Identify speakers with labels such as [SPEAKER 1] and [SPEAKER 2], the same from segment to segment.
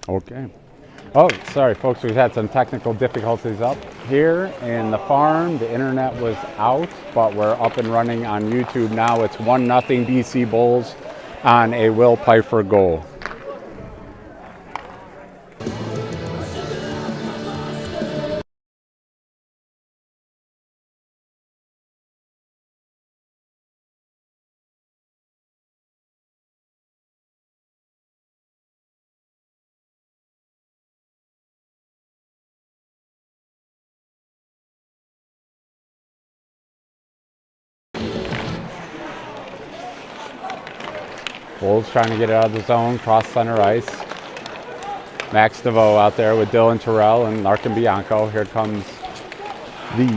[SPEAKER 1] Okay. Oh, sorry, folks. We've had some technical difficulties up here in the farm. The internet was out, but we're up and running on YouTube now. It's 1-0 BC Bulls on a Will Pfeiffer goal. Bulls trying to get it out of the zone, cross center ice. Max DeVoe out there with Dylan Terrell and Larkin Bianco. Here comes the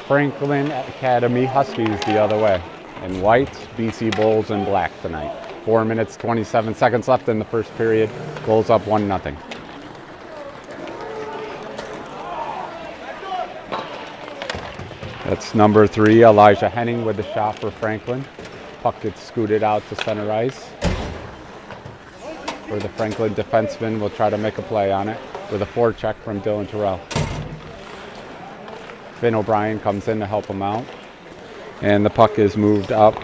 [SPEAKER 1] Franklin Academy Huskies the other way. In white, BC Bulls in black tonight. 4 minutes, 27 seconds left in the first period. Bulls up 1-0. That's number 3, Elijah Henning with the shot for Franklin. Puck gets scooted out to center ice. Where the Franklin defenseman will try to make a play on it with a forecheck from Dylan Terrell. Finn O'Brien comes in to help him out. And the puck is moved up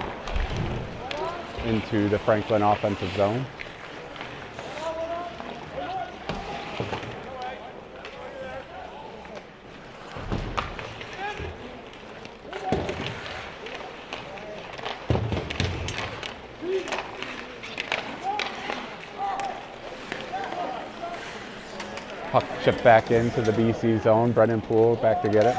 [SPEAKER 1] into the Franklin offensive zone. Puck chipped back into the BC zone. Brendan Poole back to get it.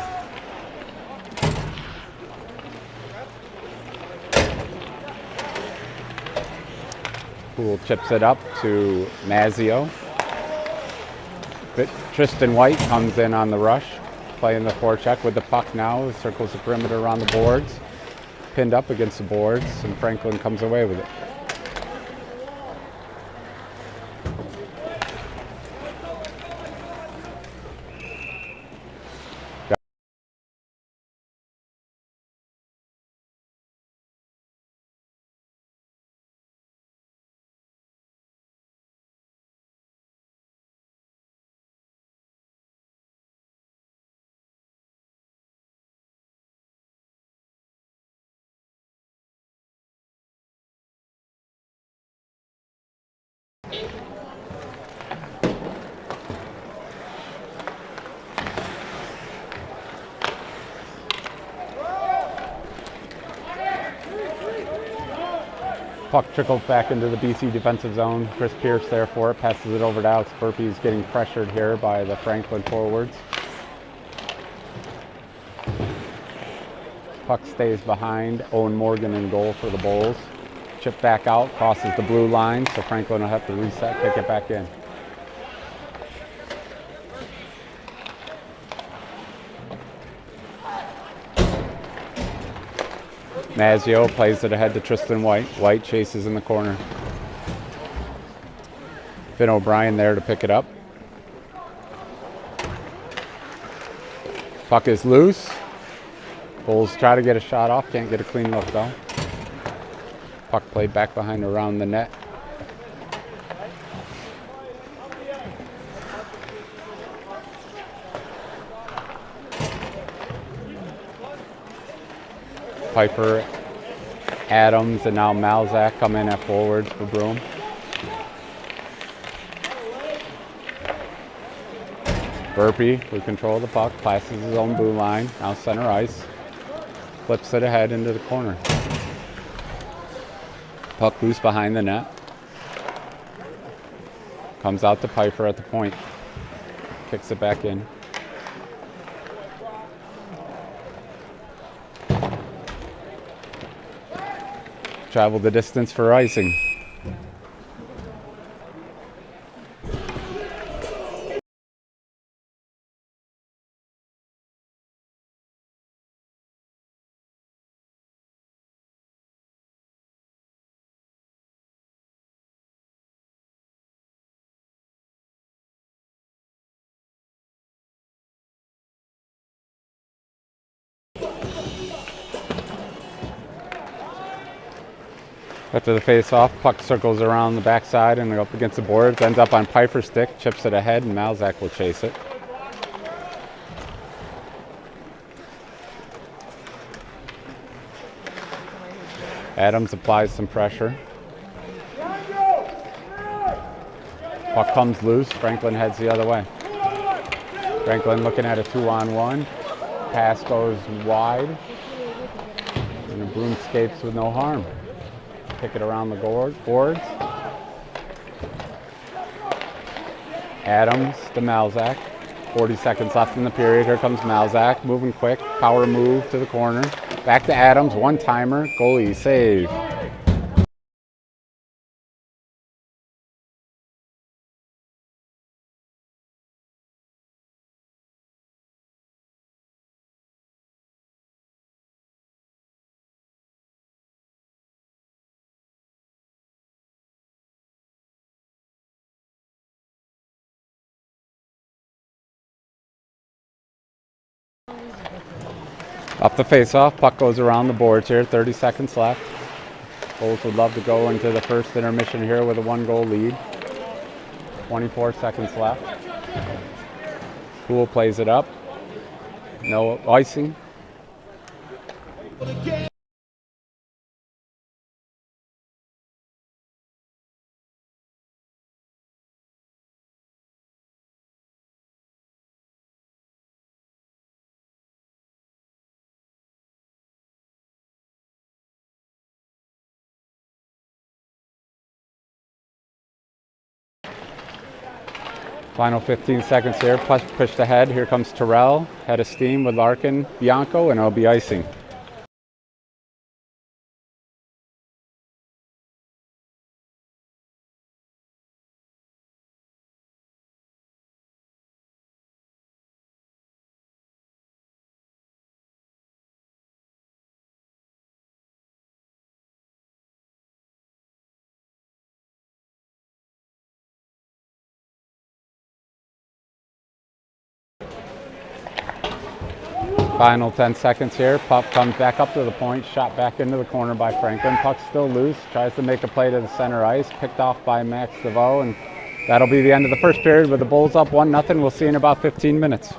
[SPEAKER 1] Poole chips it up to Mazzio. Tristan White comes in on the rush, playing the forecheck with the puck now. Circles the perimeter around the boards. Pinned up against the boards, and Franklin comes away with it. Puck trickles back into the BC defensive zone. Chris Pierce there for it, passes it over to Alex Burpee. He's getting pressured here by the Franklin forwards. Puck stays behind. Owen Morgan in goal for the Bulls. Chip back out, crosses the blue line, so Franklin will have to reset, pick it back in. Mazzio plays it ahead to Tristan White. White chases in the corner. Finn O'Brien there to pick it up. Puck is loose. Bulls try to get a shot off, can't get a clean look though. Puck played back behind around the net. Pfeiffer, Adams, and now Malzak come in at forwards for Broome. Burpee, who control the puck, passes his own blue line, now center ice. Flips it ahead into the corner. Puck loose behind the net. Comes out to Pfeiffer at the point. Kicks it back in. Traveled the distance for icing. After the face-off, puck circles around the backside and up against the boards, ends up on Pfeiffer's stick, chips it ahead, and Malzak will chase it. Adams applies some pressure. Puck comes loose. Franklin heads the other way. Franklin looking at a 2-on-1. Pass goes wide. And the Broom escapes with no harm. Pick it around the boards. Adams to Malzak. 40 seconds left in the period. Here comes Malzak, moving quick. Power move to the corner. Back to Adams, one-timer. Goalie save. Off the face-off, puck goes around the boards here, 30 seconds left. Bulls would love to go into the first intermission here with a 1-goal lead. 24 seconds left. Poole plays it up. No icing. Final 15 seconds here, pushed ahead. Here comes Terrell, head of steam with Larkin, Bianco, and it'll be icing. Final 10 seconds here. Puck comes back up to the point, shot back into the corner by Franklin. Puck's still loose, tries to make a play to the center ice, picked off by Max DeVoe, and that'll be the end of the first period with the Bulls up 1-0. We'll see you in about 15 minutes.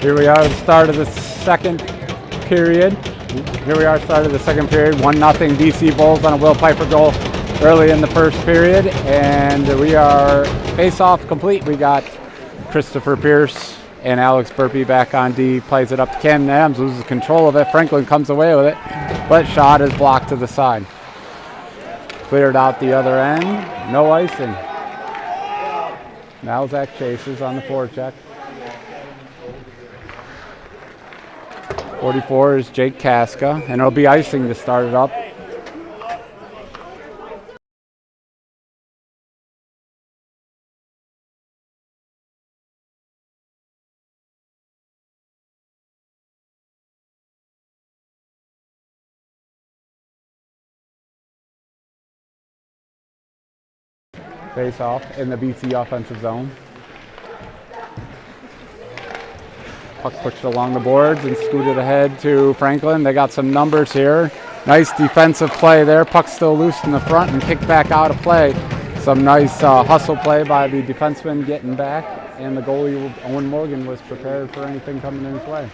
[SPEAKER 1] Here we are at the start of the second period. Here we are, start of the second period. 1-0 DC Bulls on a Will Piper goal early in the first period. And we are face-off complete. We got Christopher Pierce and Alex Burpee back on D. Plays it up to Camden Adams, loses control of it. Franklin comes away with it, but shot is blocked to the side. Cleared out the other end. No icing. Now Zach chases on the forecheck. 44 is Jake Casca, and it'll be icing to start it up. Face off in the BC offensive zone. Puck pushed along the boards and scooted ahead to Franklin. They got some numbers here. Nice defensive play there. Puck still loose in the front and kicked back out of play. Some nice hustle play by the defenseman getting back, and the goalie, Owen Morgan, was prepared for anything coming in his way.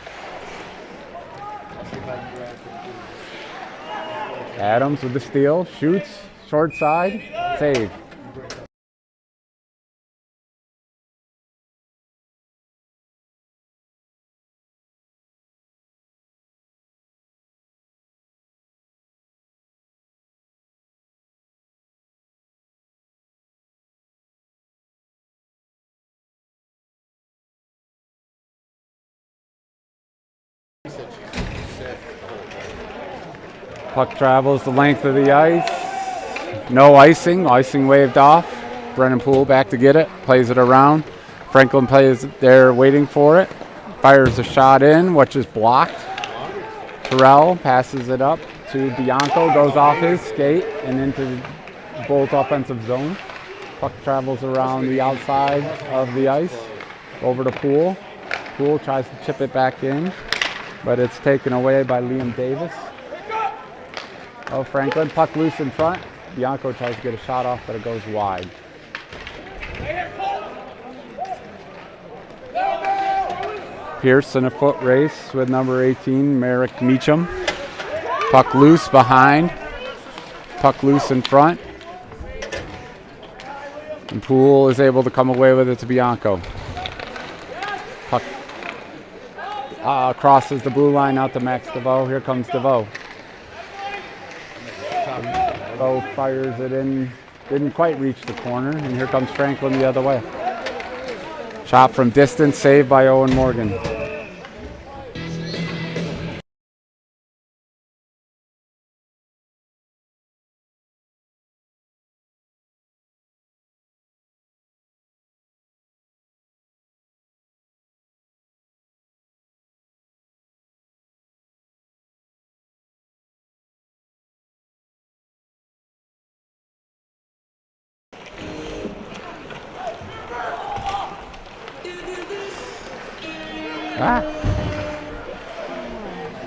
[SPEAKER 1] Adams with the steal, shoots, short side, save. Puck travels the length of the ice. No icing. Icing waved off. Brennan Poole back to get it. Plays it around. Franklin plays it there waiting for it. Fires a shot in, which is blocked. Terrell passes it up to Bianco. Goes off his skate and into the Bulls offensive zone. Puck travels around the outside of the ice. Over to Poole. Poole tries to chip it back in, but it's taken away by Liam Davis. Oh, Franklin, puck loose in front. Bianco tries to get a shot off, but it goes wide. Pierce in a foot race with number 18, Merrick Meacham. Puck loose behind. Puck loose in front. And Poole is able to come away with it to Bianco. Puck crosses the blue line out to Max DeVoe. Here comes DeVoe. DeVoe fires it in. Didn't quite reach the corner. And here comes Franklin the other way. Shot from distance, saved by Owen Morgan.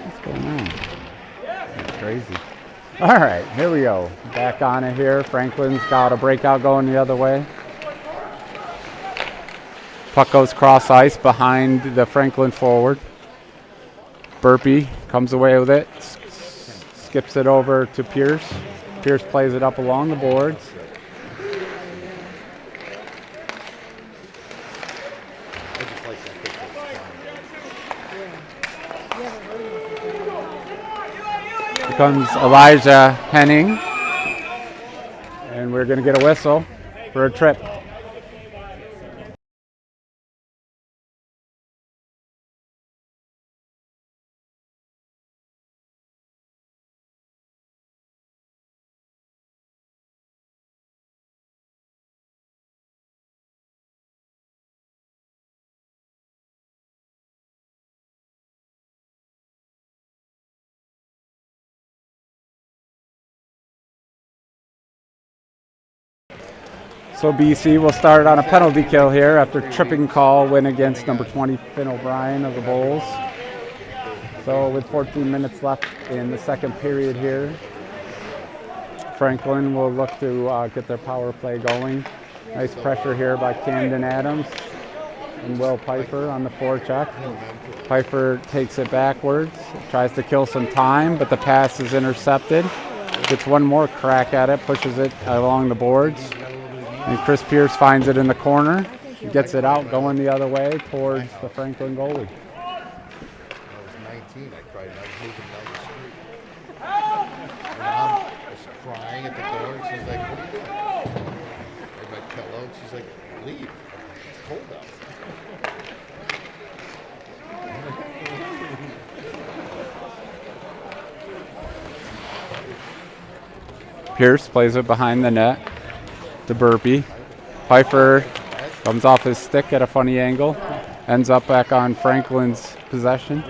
[SPEAKER 1] What's going on? That's crazy. All right, here we go. Back on it here. Franklin's got a breakout going the other way. Puck goes cross ice behind the Franklin forward. Burpee comes away with it. Skips it over to Pierce. Pierce plays it up along the boards. Comes Elijah Henning, and we're going to get a whistle for a trip. So BC will start on a penalty kill here after tripping call win against number 20 Finn O'Brien of the Bulls. So with 14 minutes left in the second period here, Franklin will look to get their power play going. Nice pressure here by Camden Adams. and Will Piper on the forecheck. Piper takes it backwards, tries to kill some time, but the pass is intercepted. Gets one more crack at it, pushes it along the boards. And Chris Pierce finds it in the corner. Gets it out, going the other way towards the Franklin goalie.
[SPEAKER 2] I was 19. I cried. I was moving down the street. My mom was crying at the door, and she's like, "What are you doing?" I met Kello, and she's like, "Leave. It's cold out."
[SPEAKER 1] Pierce plays it behind the net to Burpee. Piper comes off his stick at a funny angle. Ends up back on Franklin's possession.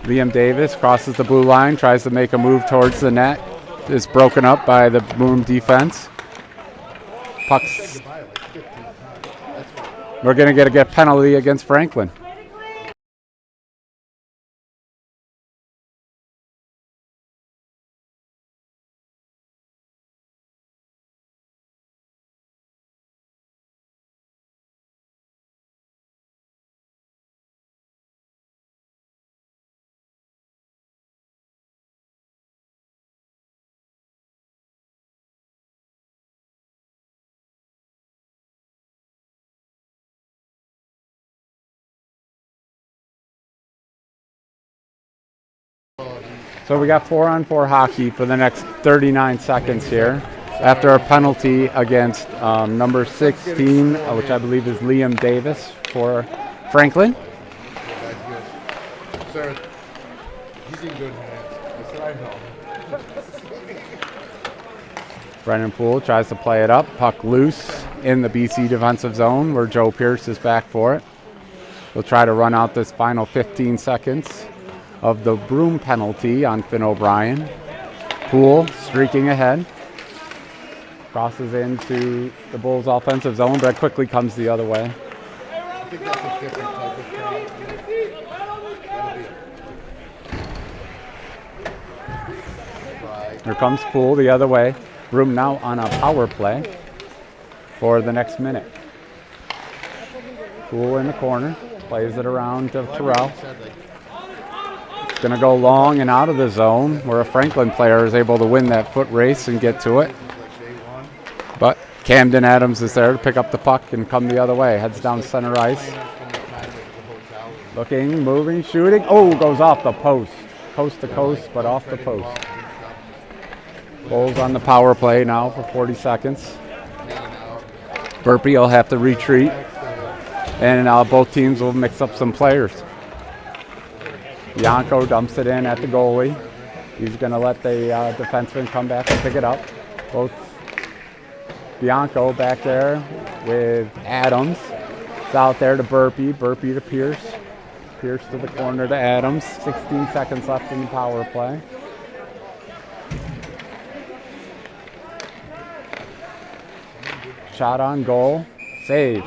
[SPEAKER 1] Liam Davis crosses the blue line, tries to make a move towards the net. Is broken up by the Boom defense. Pucks. We're going to get a penalty against Franklin. So we got 4-on-4 hockey for the next 39 seconds here after a penalty against number 16, which I believe is Liam Davis for Franklin.
[SPEAKER 2] Sir, he's in good hands. That's what I know.
[SPEAKER 1] Brennan Poole tries to play it up. Puck loose in the BC defensive zone where Joe Pierce is back for it. We'll try to run out this final 15 seconds of the Broom penalty on Finn O'Brien. Poole streaking ahead. Crosses into the Bulls' offensive zone, but quickly comes the other way.
[SPEAKER 2] I think that's a different type of penalty.
[SPEAKER 1] Here comes Poole the other way. Broom now on a power play for the next minute. Poole in the corner, plays it around to Terrell. It's going to go long and out of the zone where a Franklin player is able to win that foot race and get to it. But Camden Adams is there to pick up the puck and come the other way. Heads down center ice. Looking, moving, shooting. Oh, goes off the post. Coast to coast, but off the post. Bulls on the power play now for 40 seconds. Burpee will have to retreat. And both teams will mix up some players. Bianco dumps it in at the goalie. He's going to let the defenseman come back and pick it up. Both Bianco back there with Adams. It's out there to Burpee. Burpee to Pierce. Pierce to the corner to Adams. 16 seconds left in the power play. Shot on goal. Save.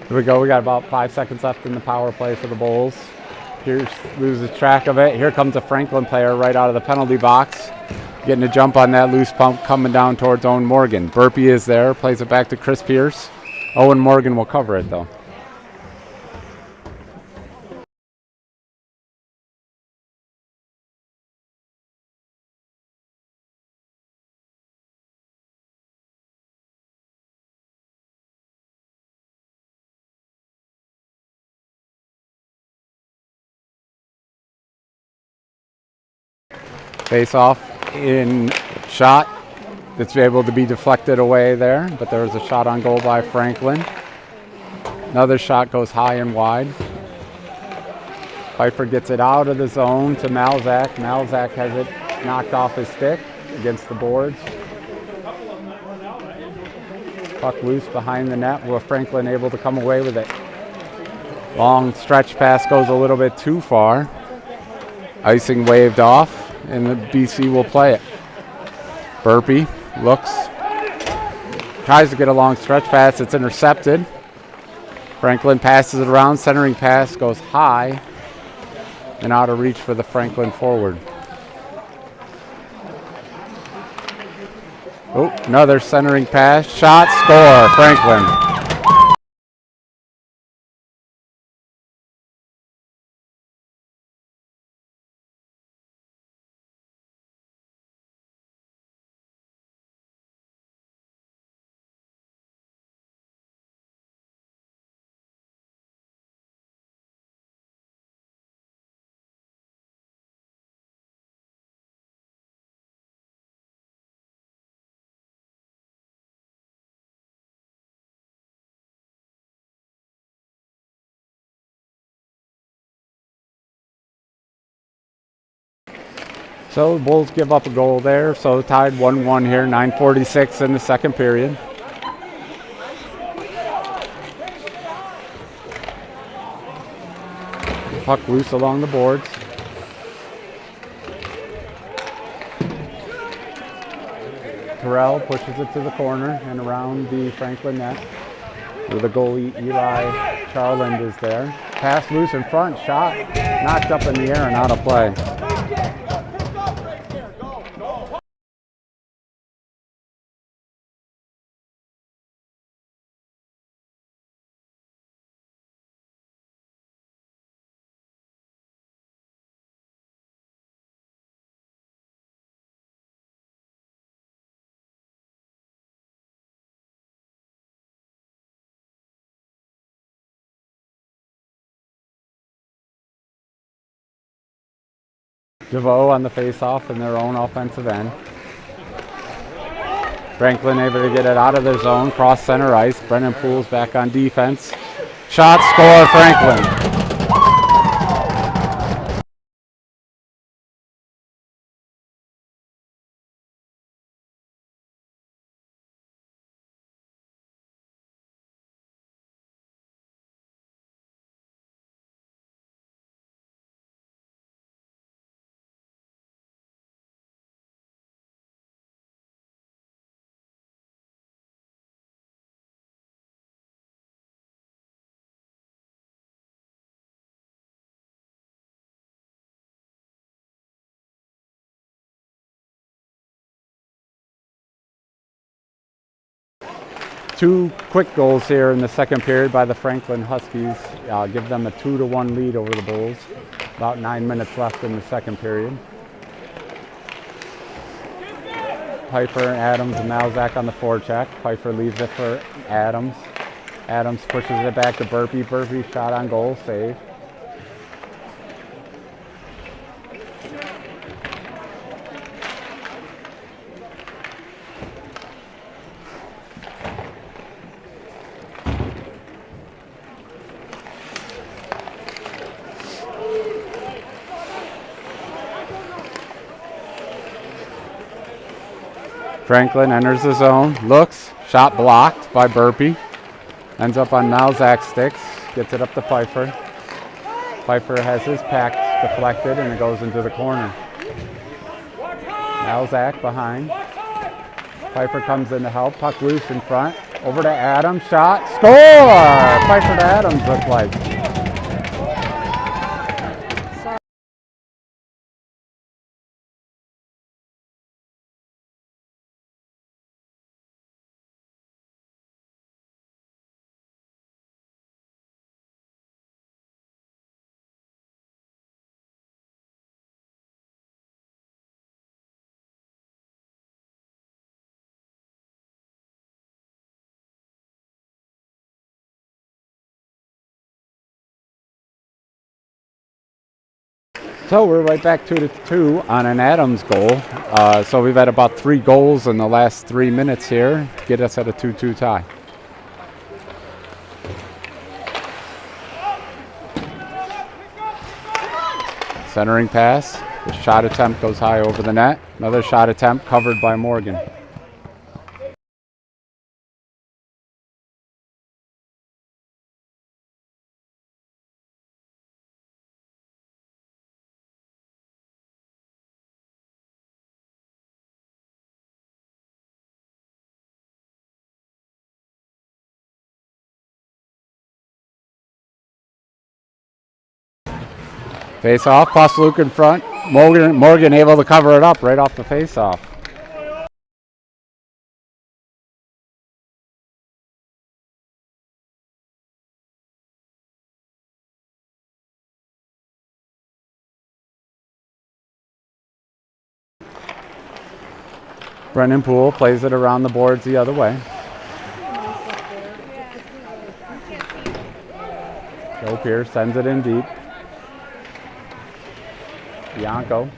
[SPEAKER 1] Here we go. We got about 5 seconds left in the power play for the Bulls. Pierce loses track of it. Here comes a Franklin player right out of the penalty box. Getting a jump on that loose pump coming down towards Owen Morgan. Burpee is there. Plays it back to Chris Pierce. Owen Morgan will cover it though. Face off in shot. It's able to be deflected away there, but there was a shot on goal by Franklin. Another shot goes high and wide. Piper gets it out of the zone to Malzak. Malzak has it knocked off his stick against the boards. Puck loose behind the net. Will Franklin able to come away with it? Long stretch pass goes a little bit too far. Icing waved off. and the BC will play it. Burpee looks, tries to get a long stretch pass. It's intercepted. Franklin passes it around. Centering pass goes high and out of reach for the Franklin forward. Oh, another centering pass. Shot, score, Franklin. So the Bulls give up a goal there. So tied 1-1 here, 9:46 in the second period. Puck loose along the boards. Terrell pushes it to the corner and around the Franklin net. Where the goalie Eli Charland is there. Pass loose in front, shot knocked up in the air and out of play. DeVoe on the face-off in their own offensive end. Franklin able to get it out of their zone, cross center ice. Brennan Poole's back on defense. Shot, score, Franklin. Two quick goals here in the second period by the Franklin Huskies. Give them a 2-1 lead over the Bulls. About 9 minutes left in the second period. Pfeiffer, Adams, and Malzak on the forecheck. Pfeiffer leaves it for Adams. Adams pushes it back to Burpee. Burpee shot on goal, save. Franklin enters the zone, looks, shot blocked by Burpee. Ends up on Malzak's sticks, gets it up to Pfeiffer. Pfeiffer has his pack deflected and it goes into the corner. Malzak behind. Pfeiffer comes in to help, puck loose in front. Over to Adams, shot, score! Pfeiffer to Adams looked like. So we're right back 2-2 on an Adams goal. So we've had about 3 goals in the last 3 minutes here to get us at a 2-2 tie. Centering pass. The shot attempt goes high over the net. Another shot attempt covered by Morgan. Face off, Luke in front. Morgan able to cover it up right off the face off. Brennan Poole plays it around the boards the other way. Joe Pierce sends it in deep. Bianco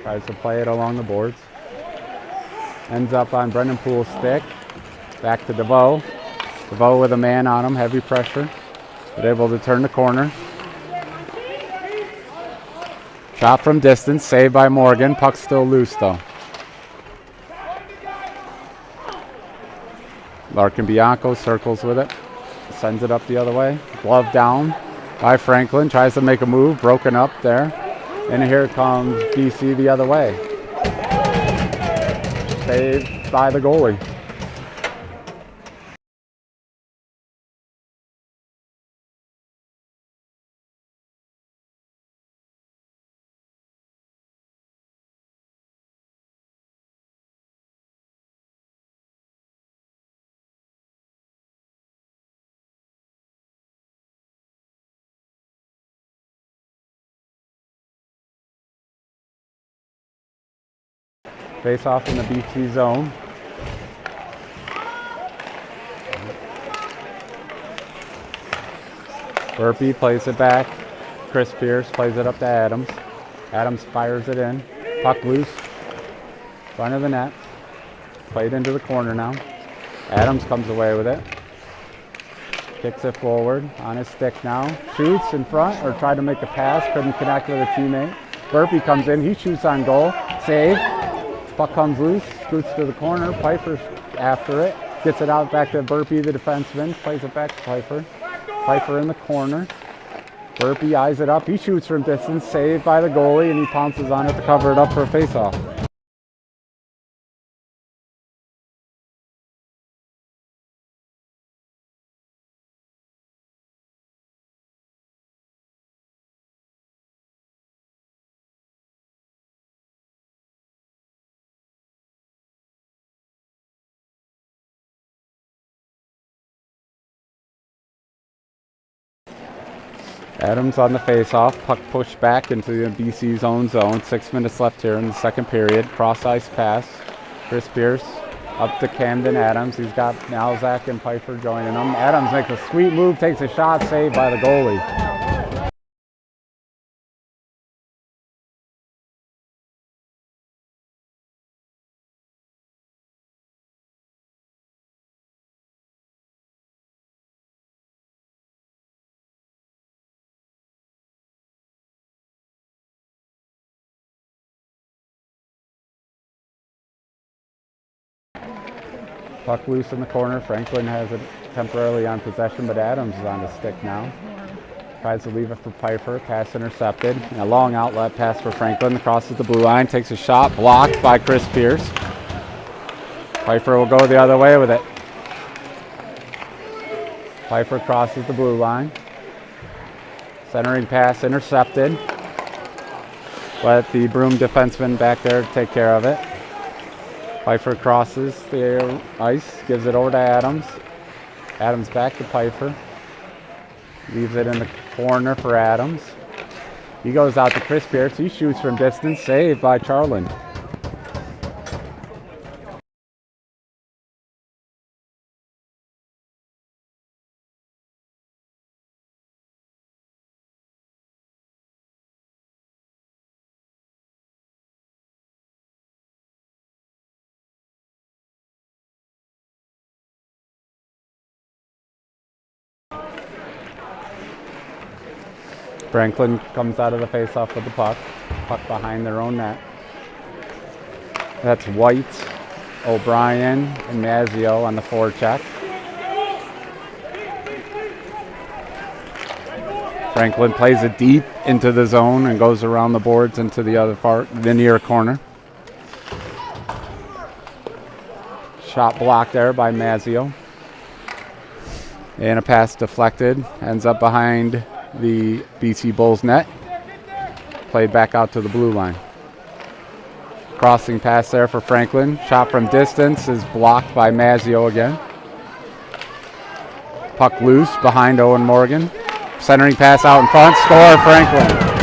[SPEAKER 1] tries to play it along the boards. Ends up on Brennan Poole's stick. Back to DeVoe. DeVoe with a man on him, heavy pressure. But able to turn the corner. Shot from distance, saved by Morgan. Puck's still loose though. Larkin Bianco circles with it. Sends it up the other way. Glove down by Franklin. Tries to make a move. Broken up there. And here comes BC the other way. Saved by the goalie. Face off in the BC zone. Burpee plays it back. Chris Pierce plays it up to Adams. Adams fires it in. Puck loose. Front of the net. Played into the corner now. Adams comes away with it. Kicks it forward on his stick now. Shoots in front or tried to make a pass. Couldn't connect with a teammate. Burpee comes in. He shoots on goal. Save. Puck comes loose, scoots to the corner. Pfeiffer's after it. Gets it out back to Burpee, the defenseman. Plays it back to Pfeiffer. Pfeiffer in the corner. Burpee eyes it up. He shoots from distance. Saved by the goalie, and he pounces on it to cover it up for a face-off. Adams on the face-off. Puck pushed back into the BC's own zone. 6 minutes left here in the second period. Cross-ice pass. Chris Pierce up to Camden Adams. He's got Malzak and Pfeiffer joining him. Adams makes a sweet move, takes a shot, saved by the goalie. Puck loose in the corner. Franklin has it temporarily on possession, but Adams is on the stick now. Tries to leave it for Pfeiffer. Pass intercepted. And a long outlet pass for Franklin. Crosses the blue line. Takes a shot. Blocked by Chris Pierce. Pfeiffer will go the other way with it. Pfeiffer crosses the blue line. Centering pass intercepted. Let the Broome defenseman back there take care of it. Pfeiffer crosses the ice, gives it over to Adams. Adams back to Pfeiffer. Leaves it in the corner for Adams. He goes out to Chris Pierce. He shoots from distance, saved by Charland. Franklin comes out of the face-off with the puck. Puck behind their own net. That's White, O'Brien, and Mazzio on the forecheck. Franklin plays it deep into the zone and goes around the boards into the other far, the near corner. Shot blocked there by Mazzio. And a pass deflected. Ends up behind the BC Bulls net. played back out to the blue line. Crossing pass there for Franklin. Shot from distance is blocked by Mazzio again. Puck loose behind Owen Morgan. Centering pass out in front. Score, Franklin.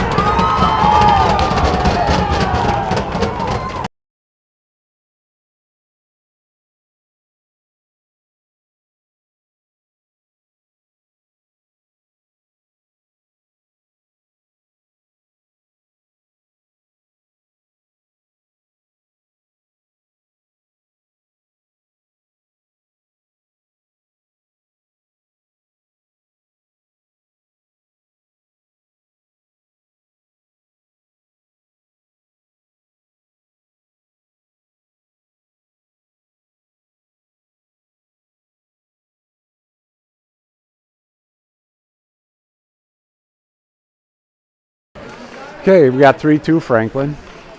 [SPEAKER 1] Okay, we got 3-2 Franklin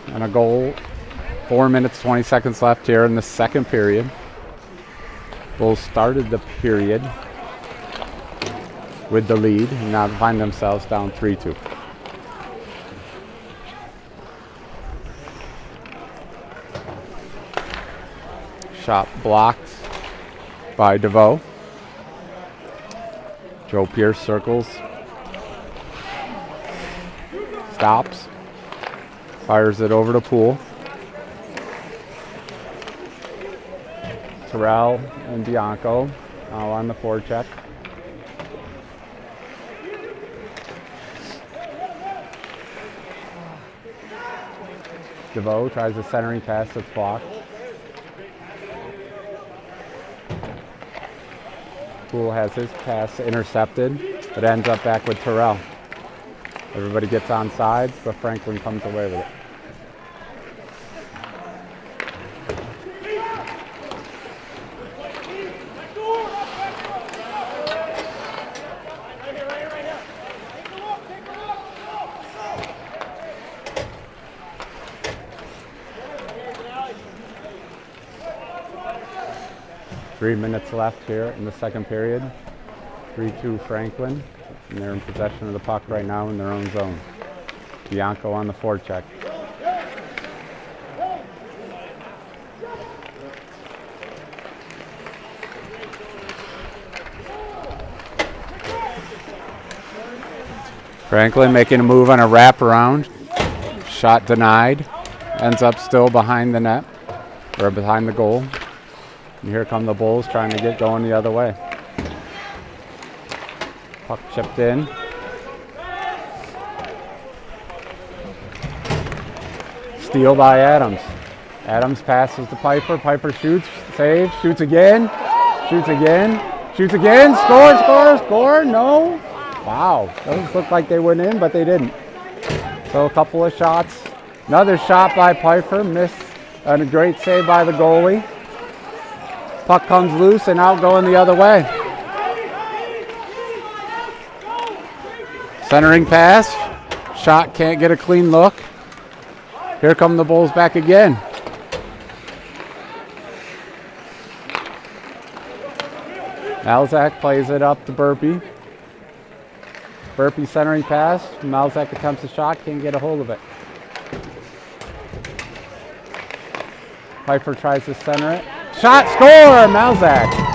[SPEAKER 1] and a goal. 4 minutes, 20 seconds left here in the second period. Bulls started the period with the lead and now find themselves down 3-2. Shot blocked by DeVoe. Joe Pierce circles. Stops. Fires it over to Poole. Terrell and Bianco now on the forecheck. DeVoe tries a centering pass that's blocked. Poole has his pass intercepted, but ends up back with Terrell. Everybody gets on sides, but Franklin comes away with it. Three minutes left here in the second period. 3-2 Franklin, and they're in possession of the puck right now in their own zone. Bianco on the forecheck. Franklin making a move on a wraparound. Shot denied. Ends up still behind the net, or behind the goal. And here come the Bulls trying to get going the other way. Puck chipped in. Steal by Adams. Adams passes to Piper. Piper shoots, saves, shoots again, shoots again, shoots again. Score, score, score. No. Wow. Those looked like they went in, but they didn't. So a couple of shots. Another shot by Piper. Missed, and a great save by the goalie. Puck comes loose and out going the other way. Centering pass. Shot can't get a clean look. Here come the Bulls back again. Malzak plays it up to Burpee. Burpee centering pass. Malzak attempts a shot, can't get a hold of it. Piper tries to center it. Shot, score, Malzak.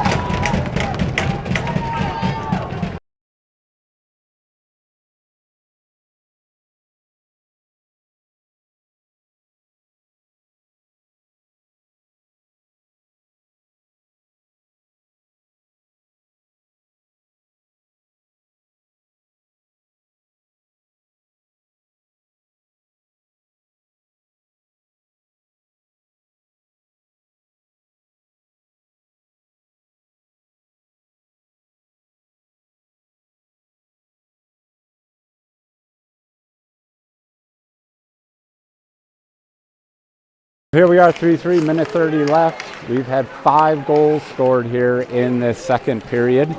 [SPEAKER 1] Here we are, 3-3, minute 30 left. We've had 5 goals scored here in this second period,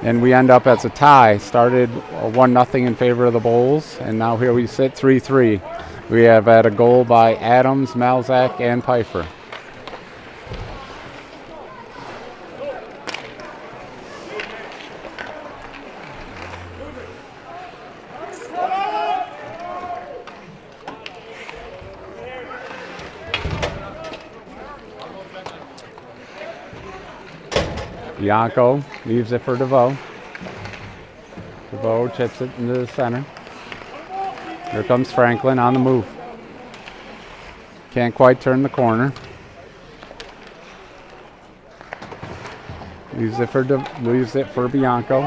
[SPEAKER 1] and we end up as a tie. Started 1-0 in favor of the Bulls, and now here we sit 3-3. We have had a goal by Adams, Malzak, and Piper. Bianco leaves it for DeVoe. DeVoe chips it into the center. Here comes Franklin on the move. Can't quite turn the corner. Leaves it for Bianco.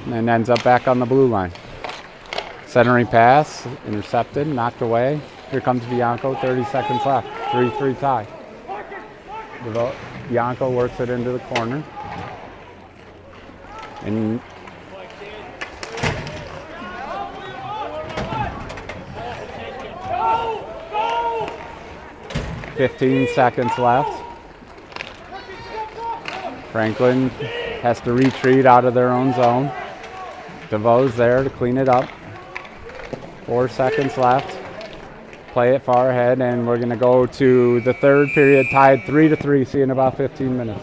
[SPEAKER 1] And ends up back on the blue line. Centering pass, intercepted, knocked away. Here comes Bianco, 30 seconds left. 3-3 tie. Bianco works it into the corner. And 15 seconds left. Franklin has to retreat out of their own zone. DeVoe's there to clean it up. 4 seconds left. Play it far ahead, and we're going to go to the third period tied 3-3. See you in about 15 minutes.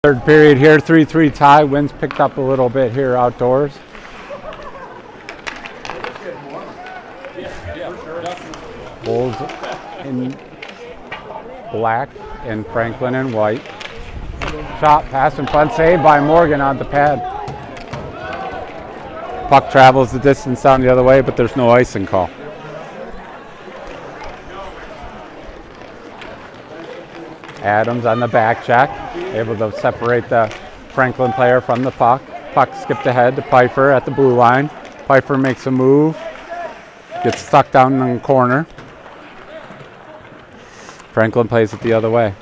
[SPEAKER 1] Third period here, 3-3 tie. Winds picked up a little bit here outdoors. Bulls in black and Franklin in white. Shot, pass in front, save by Morgan on the pad. Puck travels the distance down the other way, but there's no icing call. Adams on the back check, able to separate the Franklin player from the puck. Puck skipped ahead to Pfeiffer at the blue line. Pfeiffer makes a move, gets stuck down in the corner. Franklin plays it the other way.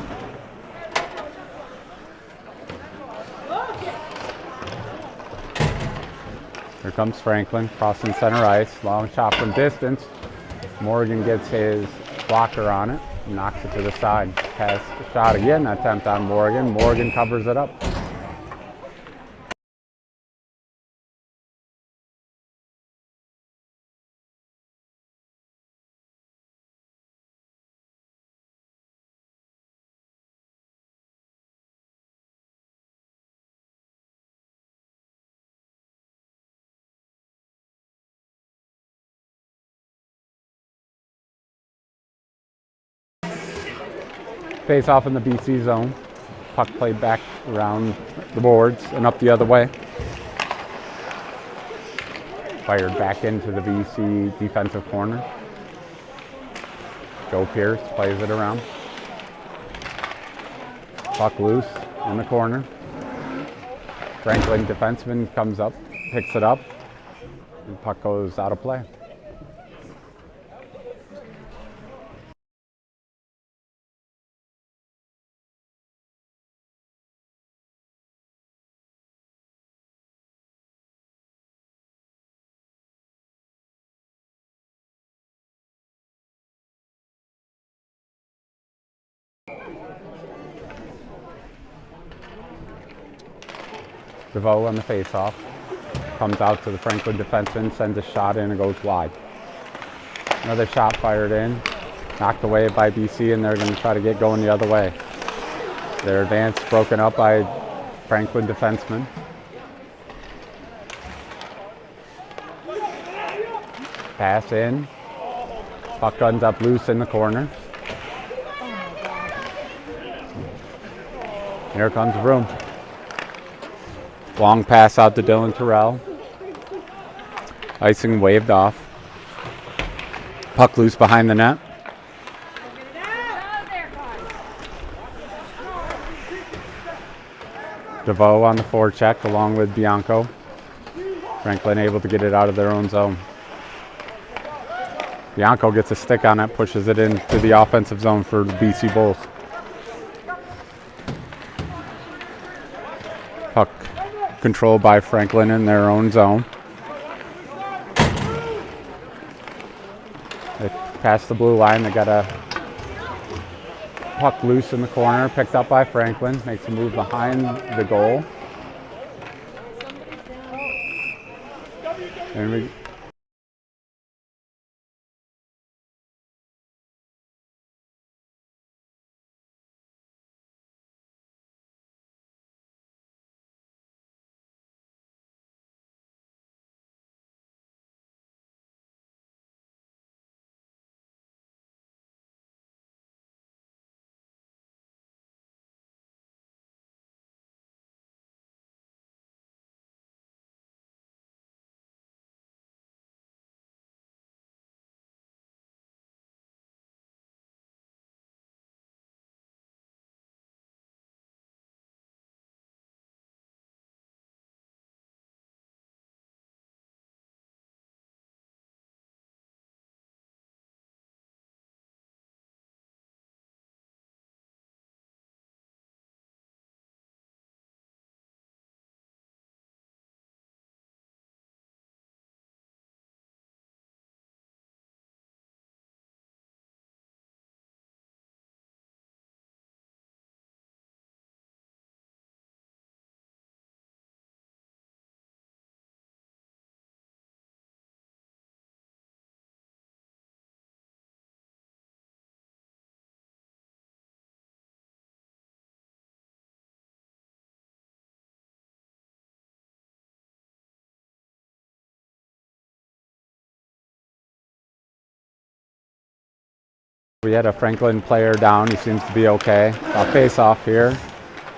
[SPEAKER 1] Here comes Franklin, crossing center ice. Long shot from distance. Morgan gets his blocker on it, knocks it to the side. Pass shot again, attempt on Morgan. Morgan covers it up. Face off in the BC zone. Puck played back around the boards and up the other way. Fired back into the BC defensive corner. Joe Pierce plays it around. Puck loose in the corner. Franklin defenseman comes up, picks it up, and puck goes out of play. DeVoe on the face-off. Comes out to the Franklin defenseman, sends a shot in and goes wide. Another shot fired in. Knocked away by BC, and they're going to try to get going the other way. Their advance broken up by Franklin defenseman. Pass in. Puck guns up loose in the corner. Here comes Broom. Long pass out to Dylan Terrell. Icing waved off. Puck loose behind the net. DeVoe on the forecheck along with Bianco. Franklin able to get it out of their own zone. Bianco gets a stick on it, pushes it into the offensive zone for the BC Bulls. Puck controlled by Franklin in their own zone. They pass the blue line. They got a puck loose in the corner, picked up by Franklin. Makes a move behind the goal. And we We had a Franklin player down. He seems to be okay. Face off here.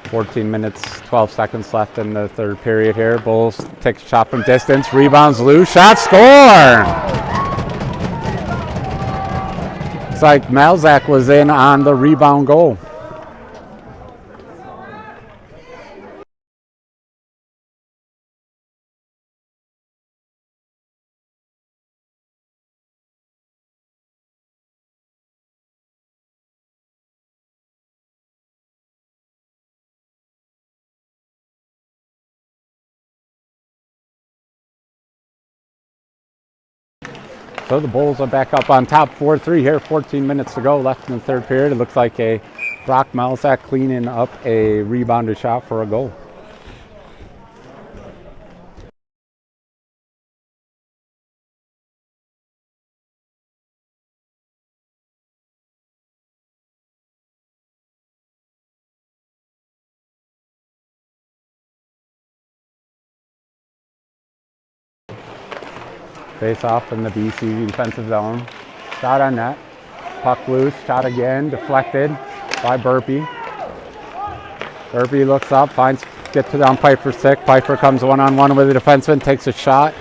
[SPEAKER 1] 14 minutes, 12 seconds left in the third period here. Bulls take a shot from distance. Rebounds loose. Shot, score! It's like Malzak was in on the rebound goal. So the Bulls are back up on top 4-3 here. 14 minutes to go left in the third period. It looks like a Brock Malzak cleaning up a rebounded shot for a goal. Face off in the BC defensive zone. Shot on net. Puck loose. Shot again. Deflected by Burpee. Burpee looks up. Gets it on Pfeiffer's stick. Pfeiffer comes one-on-one with the defenseman. Takes a shot.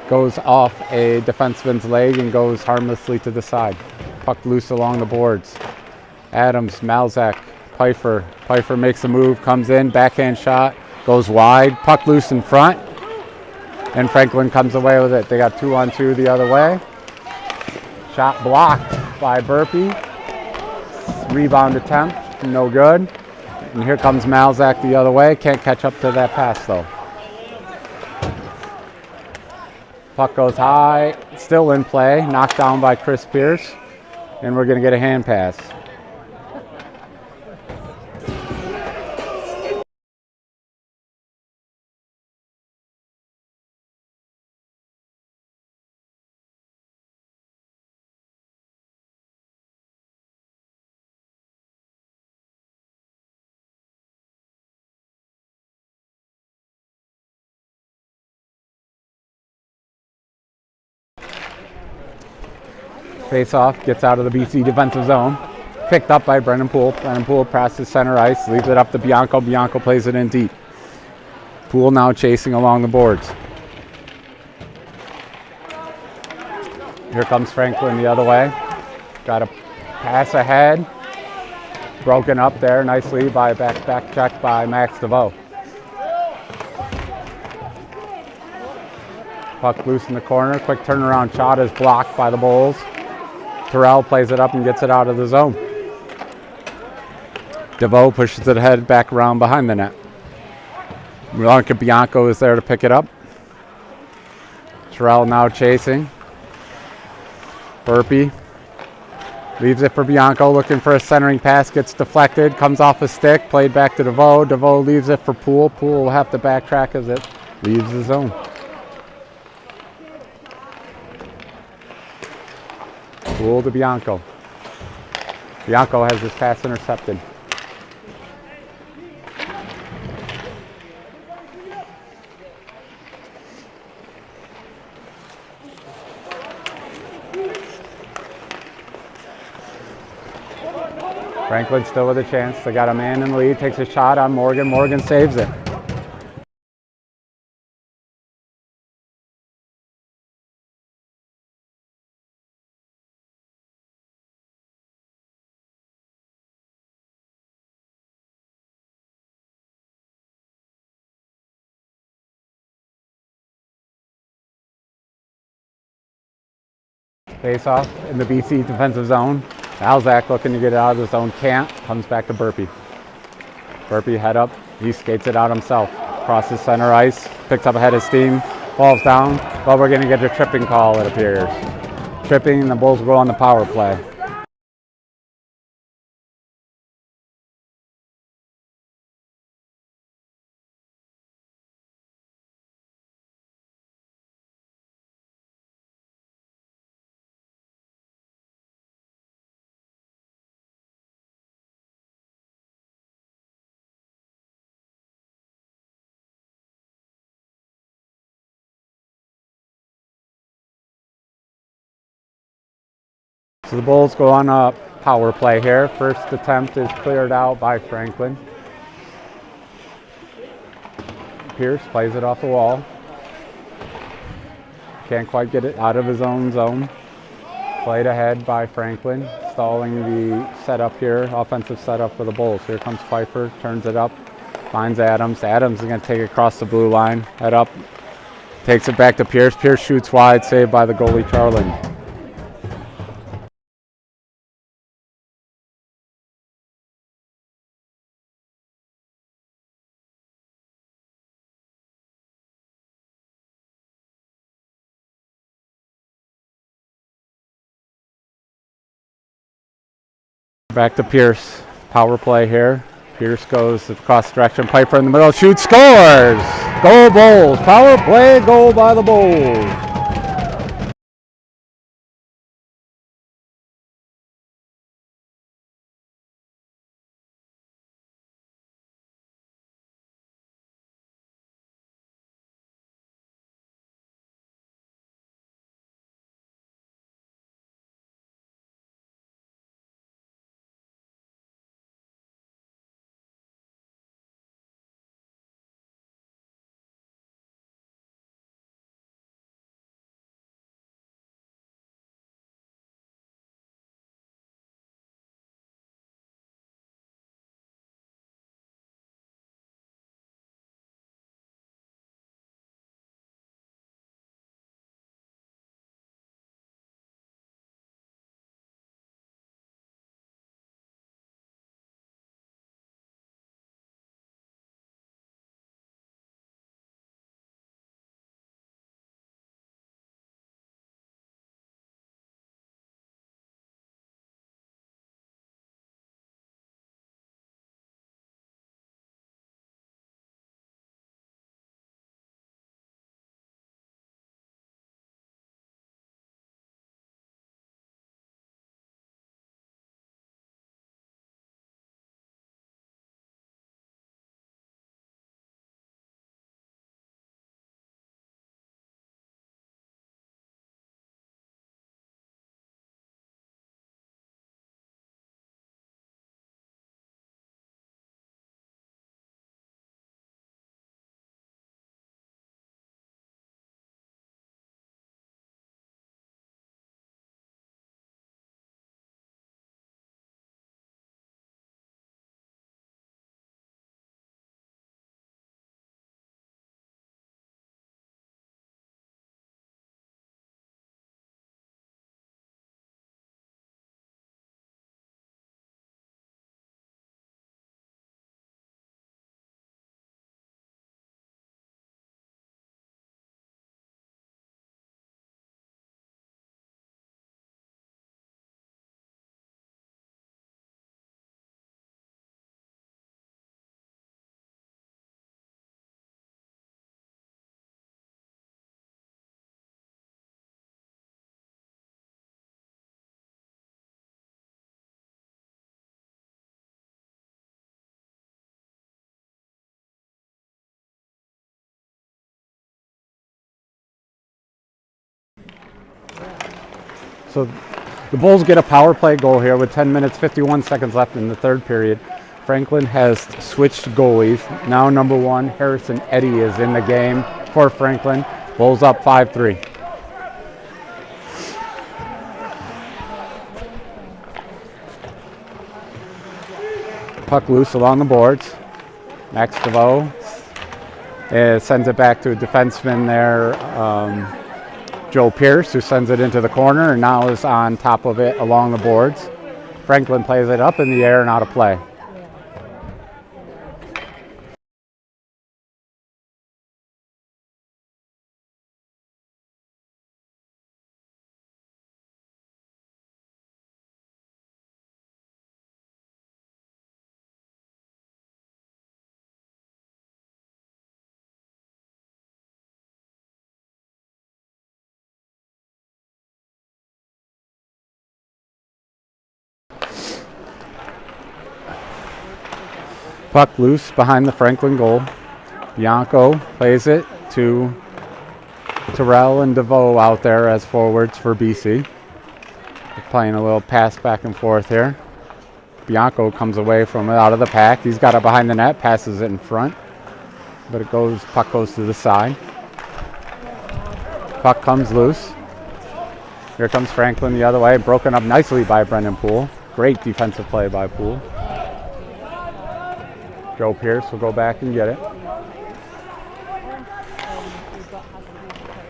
[SPEAKER 1] Goes off a defenseman's leg and goes harmlessly to the side. Puck loose along the boards. Adams, Malzak, Pfeiffer. Pfeiffer makes a move. Comes in. Backhand shot. Goes wide. Puck loose in front. And Franklin comes away with it. They got 2-on-2 the other way. Shot blocked by Burpee. Rebound attempt, no good. And here comes Malzak the other way. Can't catch up to that pass though. Puck goes high, still in play. Knocked down by Chris Pierce. And we're going to get a hand pass. Face off, gets out of the BC defensive zone. Picked up by Brendan Poole. Brendan Poole passes center ice, leaves it up to Bianco. Bianco plays it in deep. Poole now chasing along the boards. Here comes Franklin the other way. Got a pass ahead. Broken up there nicely by a back check by Max DeVoe. Puck loose in the corner. Quick turnaround shot is blocked by the Bulls. Terrell plays it up and gets it out of the zone. DeVoe pushes it ahead back around behind the net. Milanka Bianco is there to pick it up. Terrell now chasing. Burpee leaves it for Bianco, looking for a centering pass, gets deflected, comes off a stick, played back to DeVoe. DeVoe leaves it for Poole. Poole will have to backtrack as it leaves the zone. Poole to Bianco. Bianco has his pass intercepted. Franklin still with a chance. They got a man in the lead, takes a shot on Morgan. Morgan saves it. Face off in the BC defensive zone. Malzak looking to get it out of the zone. Can't. Comes back to Burpee. Burpee head up. He skates it out himself. Crosses center ice. Picks up a head of steam. Falls down. But we're going to get a tripping call, it appears. Tripping, and the Bulls will go on the power play. So the Bulls go on a power play here. First attempt is cleared out by Franklin. Pierce plays it off the wall. Can't quite get it out of his own zone. Played ahead by Franklin, stalling the setup here, offensive setup for the Bulls. Here comes Pfeiffer, turns it up, finds Adams. Adams is going to take it across the blue line, head up, takes it back to Pierce. Pierce shoots wide, saved by the goalie, Charlin. Back to Pierce. Power play here. Pierce goes across direction. Piper in the middle. Shoots. Scores! Goal Bulls. Power play. Goal by the Bulls. So the Bulls get a power play goal here with 10 minutes, 51 seconds left in the third period. Franklin has switched goalies. Now number one, Harrison Eddy is in the game for Franklin. Bulls up 5-3. Puck loose along the boards. Max DeVoe sends it back to a defenseman there, Joe Pierce, who sends it into the corner and now is on top of it along the boards. Franklin plays it up in the air and out of play. Puck loose behind the Franklin goal. Bianco plays it to Terrell and DeVoe out there as forwards for BC. Playing a little pass back and forth here. Bianco comes away from it out of the pack. He's got it behind the net, passes it in front. But puck goes to the side. Puck comes loose. Here comes Franklin the other way, broken up nicely by Brendan Poole. Great defensive play by Poole. Joe Pierce will go back and get it.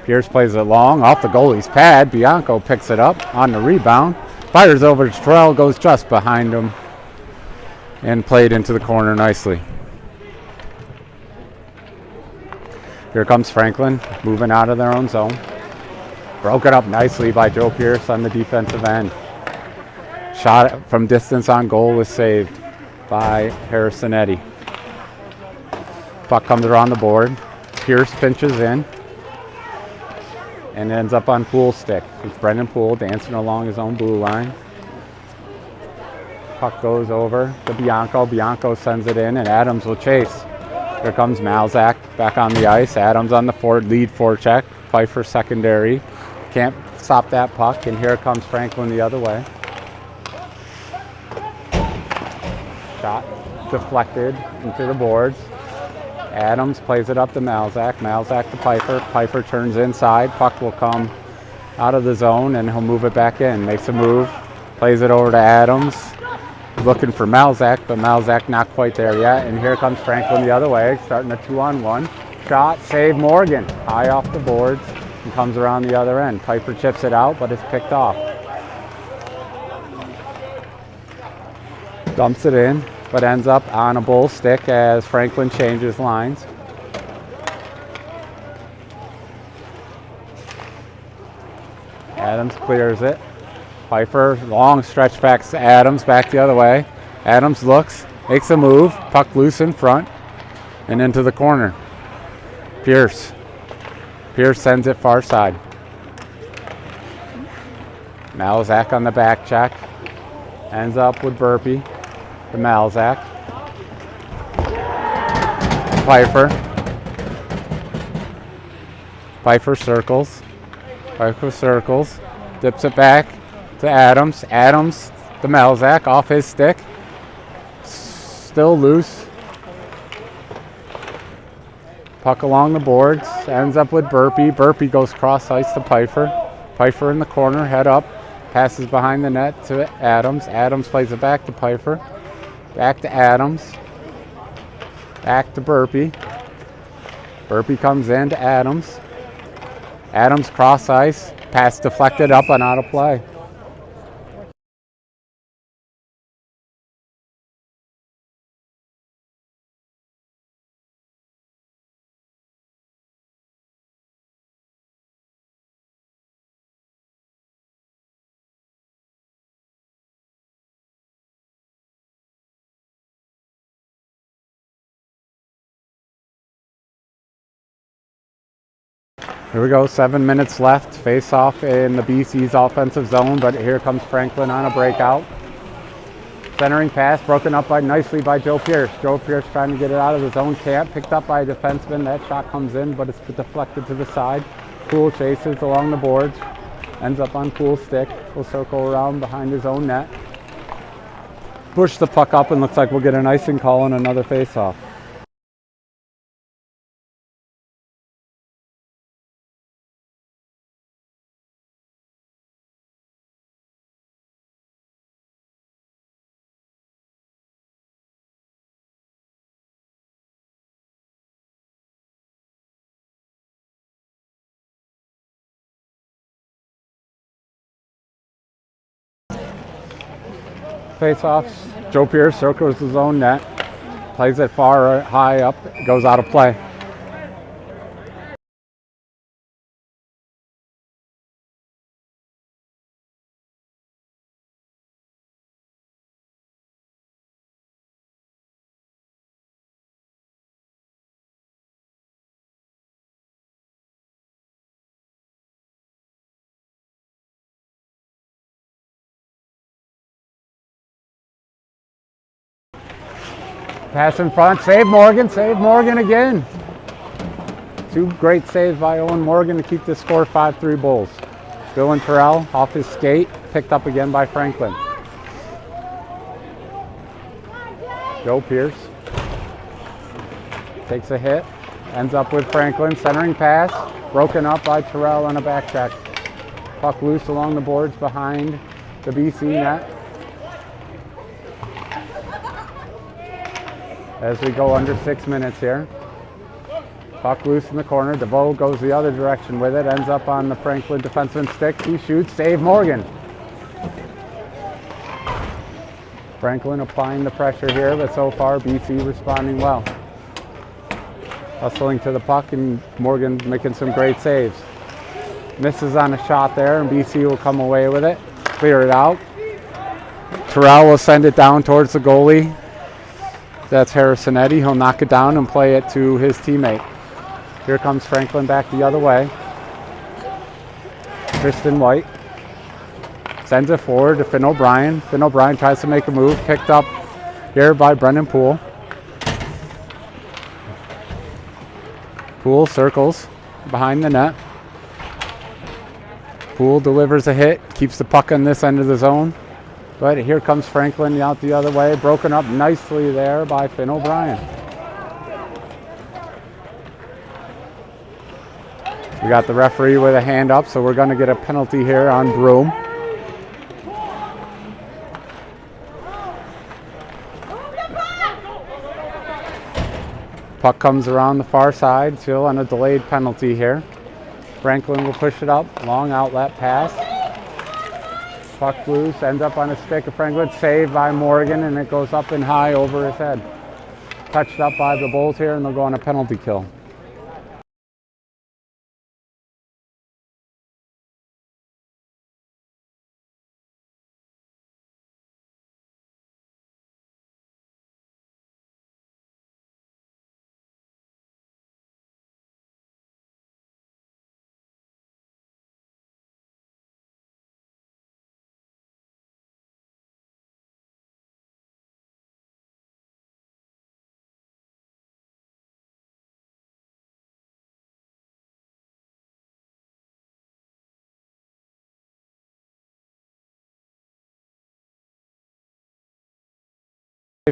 [SPEAKER 1] Pierce plays it long, off the goalie's pad. Bianco picks it up on the rebound. Fires over to Terrell, goes just behind him. And played into the corner nicely. Here comes Franklin, moving out of their own zone. Broken up nicely by Joe Pierce on the defensive end. Shot from distance on goal was saved by Harrisonetti. Puck comes around the board. Pierce pinches in. And ends up on Poole's stick. It's Brendan Poole dancing along his own blue line. Puck goes over to Bianco. Bianco sends it in, and Adams will chase. Here comes Malzak back on the ice. Adams on the lead forecheck. Pfeiffer secondary. Can't stop that puck, and here comes Franklin the other way. Shot deflected into the boards. Adams plays it up to Malzak. Malzak to Pfeiffer. Pfeiffer turns inside. Puck will come out of the zone, and he'll move it back in. Makes a move. Plays it over to Adams. Looking for Malzak, but Malzak not quite there yet. And here comes Franklin the other way, starting a 2-on-1. Shot, save Morgan. High off the boards and comes around the other end. Pfeiffer chips it out, but it's picked off. Dumps it in, but ends up on a bull stick as Franklin changes lines. Adams clears it. Pfeiffer, long stretch back to Adams, back the other way. Adams looks, makes a move, puck loose in front, and into the corner. Pierce. Pierce sends it far side. Malzak on the back check. Ends up with Burpee to Malzak. Pfeiffer. Pfeiffer circles. Pfeiffer circles. Dips it back to Adams. Adams to Malzak off his stick. Still loose. Puck along the boards. Ends up with Burpee. Burpee goes cross ice to Pfeiffer. Pfeiffer in the corner, head up. Passes behind the net to Adams. Adams plays it back to Pfeiffer. Back to Adams. Back to Burpee. Burpee comes in to Adams. Adams cross ice. Pass deflected up and out of play. Here we go, 7 minutes left. Face off in the BC's offensive zone, but here comes Franklin on a breakout. Centering pass broken up nicely by Joe Pierce. Joe Pierce trying to get it out of the zone. Can't. Picked up by a defenseman. That shot comes in, but it's deflected to the side. Poole chases along the boards. Ends up on Poole's stick. Will circle around behind his own net. Push the puck up, and looks like we'll get an icing call and another face-off. Face-offs. Joe Pierce circles his own net. Plays it far high up. Goes out of play. Pass in front, save Morgan again. Two great saves by Owen Morgan to keep the score 5-3 Bulls. Dylan Terrell off his skate, picked up again by Franklin. Joe Pierce takes a hit, ends up with Franklin, centering pass, broken up by Terrell on a back check. Puck loose along the boards behind the BC net. As we go under 6 minutes here. Puck loose in the corner. DeVoe goes the other direction with it. Ends up on the Franklin defenseman stick. He shoots. Save Morgan. Franklin applying the pressure here, but so far BC responding well. Hustling to the puck and Morgan making some great saves. Misses on a shot there and BC will come away with it. Clear it out. Terrell will send it down towards the goalie. That's Harrisonetti. He'll knock it down and play it to his teammate. Here comes Franklin back the other way. Tristan White sends it forward to Finn O'Brien. Finn O'Brien tries to make a move. Picked up here by Brendan Poole. Poole circles behind the net. Poole delivers a hit. Keeps the puck on this end of the zone. But here comes Franklin out the other way. Broken up nicely there by Finn O'Brien. We got the referee with a hand up, so we're going to get a penalty here on Broom. Puck comes around the far side, still on a delayed penalty here. Franklin will push it up, long outlet pass. Puck loose, ends up on a stick of Franklin, saved by Morgan, and it goes up and high over his head. Touched up by the Bulls here, and they'll go on a penalty kill.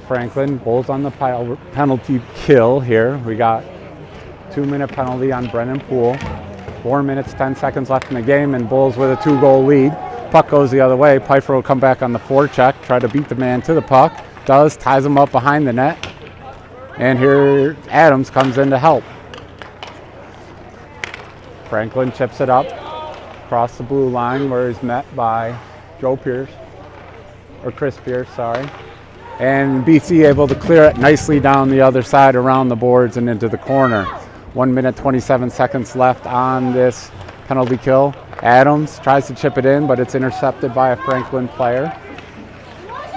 [SPEAKER 1] Franklin, Bulls on the penalty kill here. We got 2-minute penalty on Brennan Poole. 4 minutes, 10 seconds left in the game, and Bulls with a 2-goal lead. Puck goes the other way. Pfeiffer will come back on the forecheck, try to beat the man to the puck. Does, ties him up behind the net. And here Adams comes in to help. Franklin chips it up across the blue line where he's met by Joe Pierce, or Chris Pierce, sorry. And BC able to clear it nicely down the other side around the boards and into the corner. 1 minute, 27 seconds left on this penalty kill. Adams tries to chip it in, but it's intercepted by a Franklin player.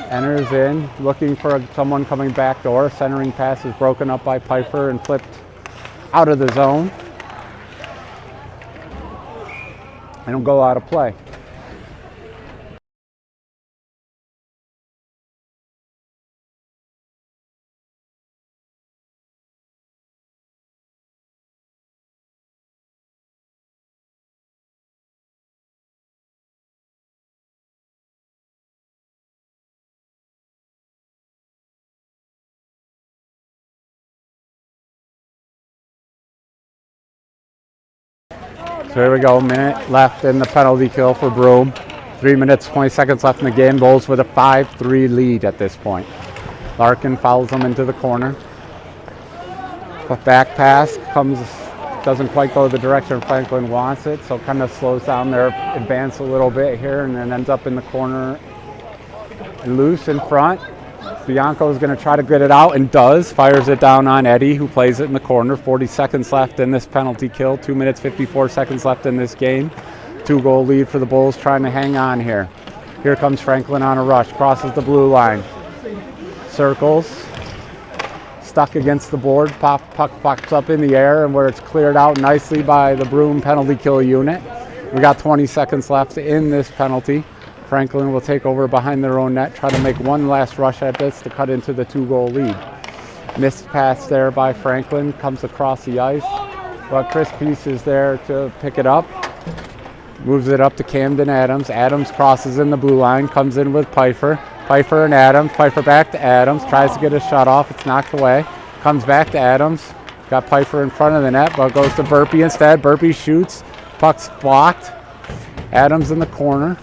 [SPEAKER 1] Enters in, looking for someone coming back door. Centering pass is broken up by Pfeiffer and flipped out of the zone. And it'll go out of play. So here we go, minute left in the penalty kill for Broome. 3 minutes, 20 seconds left in the game. Bulls with a 5-3 lead at this point. Larkin follows them into the corner. The back pass doesn't quite go the direction Franklin wants it, so kind of slows down their advance a little bit here and then ends up in the corner and loose in front. Bianco is going to try to get it out and does. Fires it down on Eddie, who plays it in the corner. 40 seconds left in this penalty kill. 2 minutes, 54 seconds left in this game. 2-goal lead for the Bulls trying to hang on here. Here comes Franklin on a rush. Crosses the blue line. Circles. Stuck against the board. Puck pops up in the air and where it's cleared out nicely by the Broome penalty kill unit. We got 20 seconds left in this penalty. Franklin will take over behind their own net, try to make one last rush at this to cut into the 2-goal lead. Missed pass there by Franklin, comes across the ice, but Chris Peace is there to pick it up. Moves it up to Camden Adams. Adams crosses in the blue line, comes in with Pfeiffer. Pfeiffer and Adams. Pfeiffer back to Adams. Tries to get a shot off. It's knocked away. Comes back to Adams. Got Pfeiffer in front of the net, but goes to Burpee instead. Burpee shoots. Puck's blocked. Adams in the corner.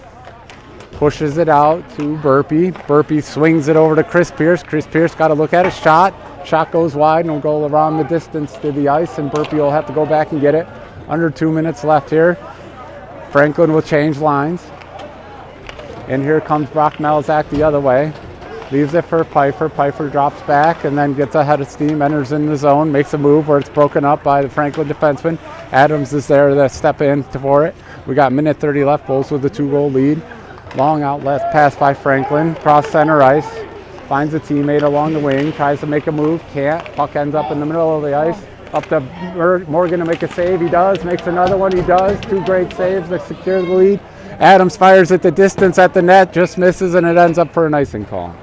[SPEAKER 1] Pushes it out to Burpee. Burpee swings it over to Chris Pierce. Chris Pierce got to look at a shot. Shot goes wide and will go around the distance to the ice, and Burpee will have to go back and get it. Under 2 minutes left here. Franklin will change lines. And here comes Brock Melzak the other way. Leaves it for Pfeiffer. Pfeiffer drops back and then gets ahead of steam, enters in the zone, makes a move where it's broken up by the Franklin defenseman. Adams is there to step in for it. We got minute 30 left, Bulls with a 2-goal lead. Long outlet pass by Franklin, cross center ice. Finds a teammate along the wing, tries to make a move, can't. Puck ends up in the middle of the ice. Up to Morgan to make a save. He does. Makes another one. He does. 2 great saves that secure the lead. Adams fires at the distance at the net, just misses, and it ends up for an icing call.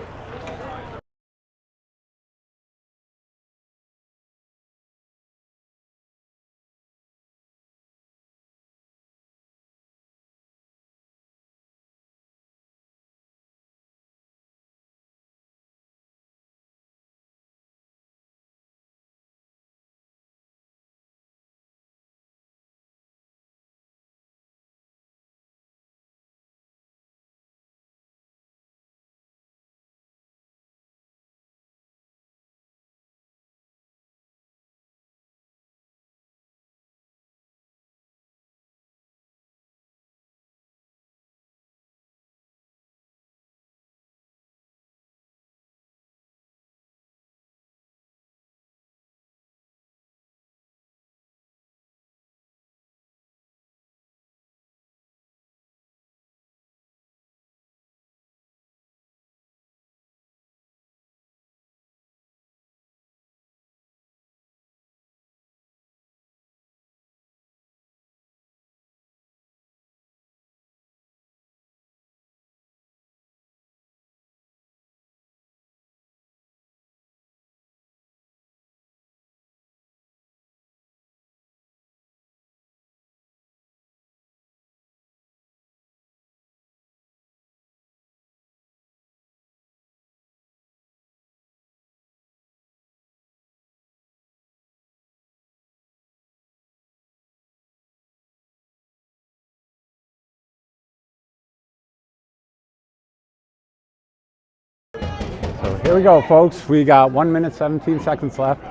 [SPEAKER 1] So here we go, folks. We got 1 minute, 17 seconds left.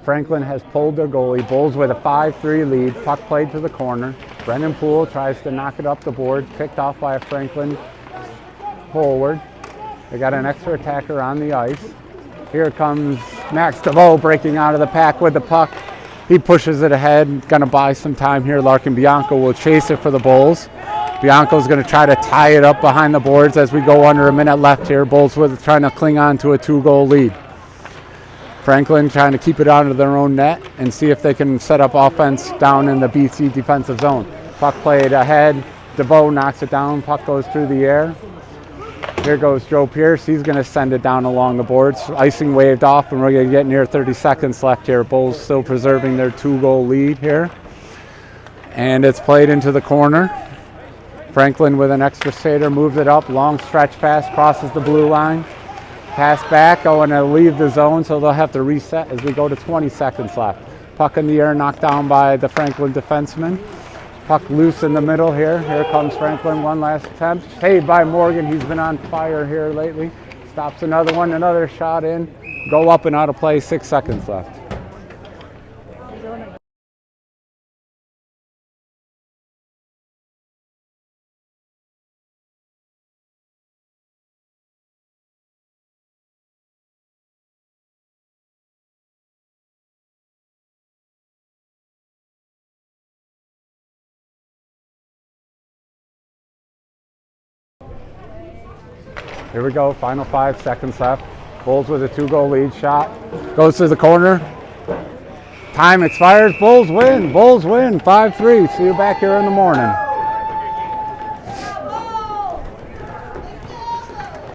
[SPEAKER 1] Franklin has pulled their goalie. Bulls with a 5-3 lead. Puck played to the corner. Brendan Poole tries to knock it up the board. Picked off by a Franklin forward. They got an extra attacker on the ice. Here comes Max DeVoe breaking out of the pack with the puck. He pushes it ahead. Going to buy some time here. Larkin Bianco will chase it for the Bulls. Bianco's going to try to tie it up behind the boards as we go under a minute left here. Bulls with trying to cling on to a 2-goal lead. Franklin trying to keep it out of their own net and see if they can set up offense down in the BC defensive zone. Puck played ahead. DeVoe knocks it down. Puck goes through the air. Here goes Joe Pierce. He's going to send it down along the boards. Icing waved off, and we're going to get near 30 seconds left here. Bulls still preserving their 2-goal lead here. And it's played into the corner. Franklin with an extra skater moves it up. Long stretch pass, crosses the blue line. Pass back, going to leave the zone, so they'll have to reset as we go to 20 seconds left. Puck in the air, knocked down by the Franklin defenseman. Puck loose in the middle here. Here comes Franklin, one last attempt. Saved by Morgan. He's been on fire here lately. Stops another one, another shot in. Go up and out of play, 6 seconds left. Here we go, final 5 seconds left. Bulls with a 2-goal lead. Shot goes to the corner. Time expires. Bulls win. Bulls win 5-3. See you back here in the morning.